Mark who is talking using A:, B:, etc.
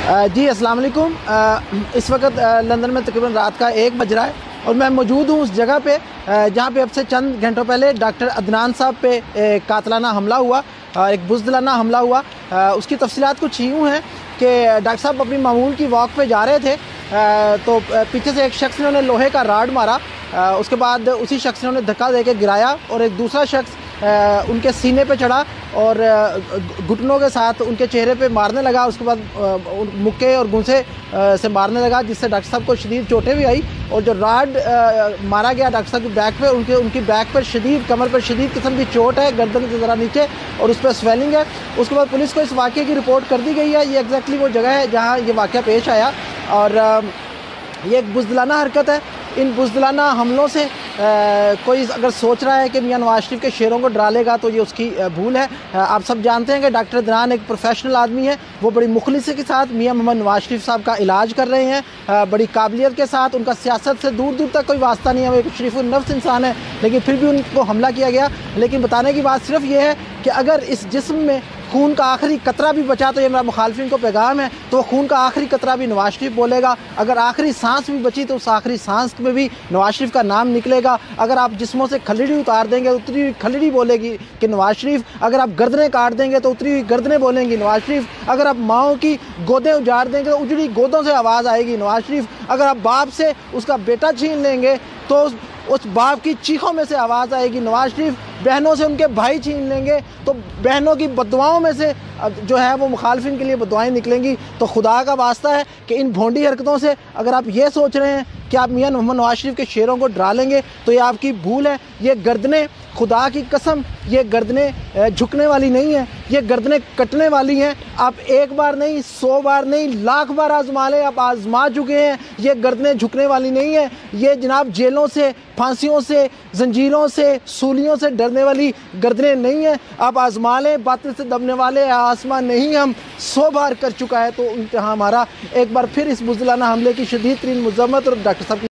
A: جی السلام علیکم۔ اس وقت لندن میں تقریباً رات کا 1 بج رہا ہے اور میں موجود ہوں اس جگہ پہ جہاں پہ اب سے چند گھنٹوں پہلے ڈاکٹر عدنان صاحب پہ قاتلانہ حملہ ہوا، ایک بزدلانہ حملہ ہوا۔ اس کی تفصیلات کچھ یوں ہیں کہ ڈاکٹر صاحب اپنی معمول کی واک پہ جا رہے تھے تو پیچھے سے ایک شخص نے انہیں لوہے کا راڈ مارا، اس کے بعد اسی شخص نے انہیں دھکا دے کے گرایا اور ایک دوسرا شخص ان کے سینے پہ چڑھا اور گھٹنوں کے ساتھ ان کے چہرے پہ مارنے لگا۔ اس کے بعد مکے اور گھونسے سے مارنے لگا، جس سے ڈاکٹر صاحب کو شدید چوٹیں بھی آئی، اور جو راڈ مارا گیا ڈاکٹر صاحب کی بیک پہ، ان کی بیک پر شدید، کمر پر شدید قسم کی چوٹ ہے، گردن کے ذرا نیچے، اور اس پہ سویلنگ ہے۔ اس کے بعد پولیس کو اس واقعے کی رپورٹ کر دی گئی ہے۔ یہ ایگزیکٹلی وہ جگہ ہے جہاں یہ واقعہ پیش آیا، اور یہ ایک بزدلانہ حرکت ہے۔ ان بزدلانہ حملوں سے کوئی اگر سوچ رہا ہے کہ میاں نواز شریف کے شیروں کو ڈرا لے گا تو یہ اس کی بھول ہے۔ آپ سب جانتے ہیں کہ ڈاکٹر عدنان ایک پروفیشنل آدمی ہے، وہ بڑی مخلصی کے ساتھ میاں محمد نواز شریف صاحب کا علاج کر رہے ہیں، بڑی قابلیت کے ساتھ۔ ان کا سیاست سے دور دور تک کوئی واسطہ نہیں ہے، وہ ایک شریف النفس انسان ہے، لیکن پھر بھی ان کو حملہ کیا گیا۔ لیکن بتانے کی بات صرف یہ ہے کہ اگر اس جسم میں خون کا آخری قطرہ بھی بچا تو یہ میرا مخالفین کو پیغام ہے، تو وہ خون کا آخری قطرہ بھی نواز شریف بولے گا۔ اگر آخری سانس بھی بچی تو اس آخری سانس میں بھی نواز شریف کا نام نکلے گا۔ اگر آپ جسموں سے کھلڑی اتار دیں گے اتری ہوئی کھلڑی بولے گی کہ نواز شریف، اگر آپ گردنیں کاٹ دیں گے تو اتری ہوئی گردنیں بولیں گی نواز شریف، اگر آپ ماؤں کی گودیں اجاڑ دیں گے تو اجڑی گودوں سے آواز آئے گی نواز شریف، اگر آپ باپ سے اس کا بیٹا چھین لیں گے تو اس باپ کی چیخوں میں سے آواز آئے گی نواز شریف، بہنوں سے ان کے بھائی چھین لیں گے تو بہنوں کی بددعاؤں میں سے جو ہے وہ مخالفین کے لیے بددعائیں نکلیں گی۔ تو خدا کا واسطہ ہے کہ ان بھونڈی حرکتوں سے اگر آپ یہ سوچ رہے ہیں کہ آپ میاں محمد نواز شریف کے شیروں کو ڈرا لیں گے تو یہ آپ کی بھول ہے۔ یہ گردنیں، خدا کی قسم، یہ گردنیں جھکنے والی نہیں ہیں، یہ گردنیں کٹنے والی ہیں۔ آپ ایک بار نہیں، 100 بار نہیں، 1,00,000 بار آزما لیں، آپ آزما چکے ہیں۔ یہ گردنیں جھکنے والی نہیں ہیں۔ یہ جناب جیلوں سے، پھانسیوں سے، زنجیروں سے، سولیوں سے ڈرنے والی گردنیں نہیں ہیں۔ آپ آزما لیں، باطل سے دبنے والے آسمان نہیں ہم 100 بار کر چکا ہے۔ تو امتحان ہمارا ایک بار پھر اس بزدلانہ حملے کی شدید ترین مذمت اور ڈاکٹر صاحب کی